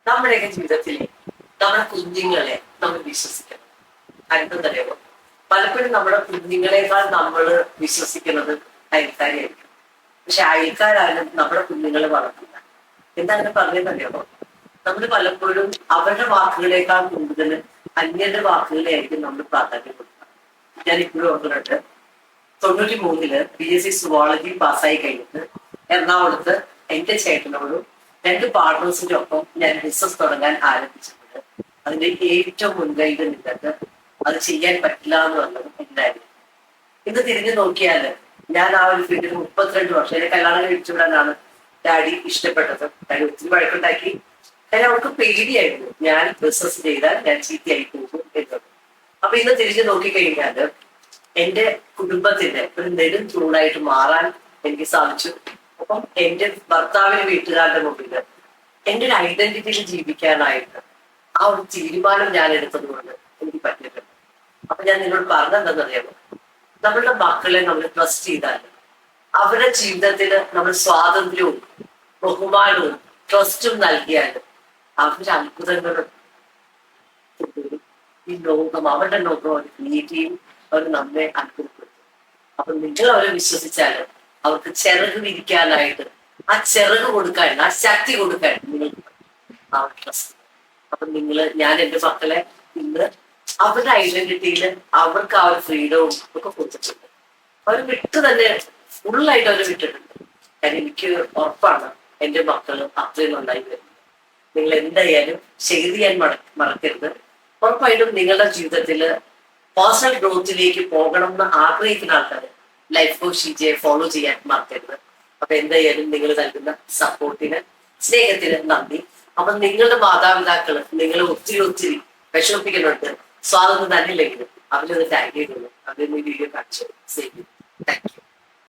നമ്മുടെയൊക്കെ ജീവിതത്തിൽ നമ്മുടെ കുഞ്ഞുങ്ങളെ നമ്മൾ വിശ്വസിക്കണം. അടുത്തതറിയാമോ, പലപ്പോഴും നമ്മുടെ കുഞ്ഞുങ്ങളെക്കാൾ നമ്മൾ വിശ്വസിക്കുന്നത് അയൽക്കാരെയായിരിക്കും. പക്ഷെ അയൽക്കാരായാലും നമ്മുടെ കുഞ്ഞുങ്ങളെ വളർത്തില്ല. എന്താണ് പറഞ്ഞതെന്നറിയാമോ, നമ്മൾ പലപ്പോഴും അവരുടെ വാക്കുകളേക്കാൾ കൂടുതൽ അന്യരുടെ വാക്കുകളെയായിരിക്കും നമ്മൾ പ്രാധാന്യം കൊടുക്കുക. ഞാൻ ഇപ്പോഴും ഓർക്കുന്നുണ്ട്, 93 BSc സുവോളജി പാസ്സായി കഴിഞ്ഞിട്ട് എറണാകുളത്ത് എന്റെ ചേട്ടനോടും 2 പാർട്ട്നേഴ്സിന്റെ ഒപ്പം ഞാൻ ബിസിനസ് തുടങ്ങാൻ ആരംഭിച്ചിട്ടുണ്ട്. അതിന്റെ ഏറ്റവും മുൻകൈകൾ നിന്നിട്ട് അത് ചെയ്യാൻ പറ്റില്ല എന്ന് പറഞ്ഞത് എന്തായിരുന്നു. ഇന്ന് തിരിഞ്ഞു നോക്കിയാൽ ഞാൻ ആ ഒരു ഫീൽഡിൽ 32 വർഷം എന്നെ കല്യാണം കഴിച്ചുവിടാനാണ് ഡാഡി ഇഷ്ടപ്പെട്ടത്. ഡാഡി ഒത്തിരി വഴക്കുണ്ടാക്കി. കാര്യം അവർക്ക് പേടിയായിരുന്നു, ഞാൻ ബിസിനസ് ചെയ്താൽ ഞാൻ ചീത്തയായി പോകും എന്നത്. അപ്പൊ ഇന്ന് തിരിഞ്ഞു നോക്കിക്കഴിഞ്ഞാല് എന്റെ കുടുംബത്തിന്റെ ഒരു നെടും തൂണായിട്ട് മാറാൻ എനിക്ക് സാധിച്ചു. അപ്പം എന്റെ ഭർത്താവിന്റെ വീട്ടുകാരുടെ മുമ്പിൽ എന്റെ ഒരു ഐഡന്റിറ്റിയിൽ ജീവിക്കാനായിട്ട് ആ ഒരു തീരുമാനം ഞാൻ എടുത്തത് കൊണ്ട് എനിക്ക് പറ്റിയിട്ടുണ്ട്. അപ്പൊ ഞാൻ നിങ്ങളോട് പറഞ്ഞെന്താണെന്നറിയാമോ, നമ്മളുടെ മക്കളെ നമ്മൾ ട്രസ്റ്റ് ചെയ്താൽ അവരുടെ ജീവിതത്തിൽ നമ്മൾ സ്വാതന്ത്ര്യവും ബഹുമാനവും ട്രസ്റ്റും നൽകിയാൽ അവരുടെ അത്ഭുതങ്ങളും ഈ ലോകം അവരുടെ ലോകം അവർ ക്രിയേറ്റ് ചെയ്യും. അവർ നമ്മെ അത്ഭുതപ്പെടുത്തും. അപ്പൊ നിങ്ങൾ അവരെ വിശ്വസിച്ചാൽ അവർക്ക് ചിറക് വിരിക്കാനായിട്ട് ആ ചിറക് കൊടുക്കാൻ, ആ ശക്തി കൊടുക്കാൻ നിങ്ങൾക്ക് ആ ട്രസ്റ്റ്. അപ്പൊ ഞാൻ എന്റെ മക്കളെ ഇന്ന് അവരുടെ ഐഡന്റിറ്റിയിൽ അവർക്ക് ആ ഒരു ഫ്രീഡവും ഒക്കെ കൊടുത്തിട്ടുണ്ട്. അവർ തന്നെ ഫുള്ളായിട്ട് അവർ വിട്ടിട്ടുണ്ട്. കാര്യം എനിക്ക് ഉറപ്പാണ് എന്റെ മക്കള് അത്രയും നന്നായി വരുന്നത്. നിങ്ങൾ എന്തായാലും ഷെയർ ചെയ്യാൻ മറക്കരുത്. ഉറപ്പായിട്ടും നിങ്ങളുടെ ജീവിതത്തിൽ പേഴ്സണൽ ഗ്രോത്തിലേക്ക് പോകണം എന്ന് ആഗ്രഹിക്കുന്ന ആൾക്കാർ ലൈഫ് കോച്ച് ഷീജയെ ഫോളോ ചെയ്യാൻ മറക്കരുത്. അപ്പൊ എന്തായാലും നിങ്ങൾ നൽകുന്ന സപ്പോർട്ടിന്, സ്നേഹത്തിന് നന്ദി. അപ്പൊ നിങ്ങളുടെ മാതാപിതാക്കള് നിങ്ങളെ ഒത്തിരി വിഷമിപ്പിക്കുന്നുണ്ട്. സ്വാതന്ത്ര്യം തന്നില്ലെങ്കിലും അവരത് ടാഗ് ചെയ്തുള്ളൂ. അവരൊന്ന് വീഡിയോ കാണിച്ചു. Thank you.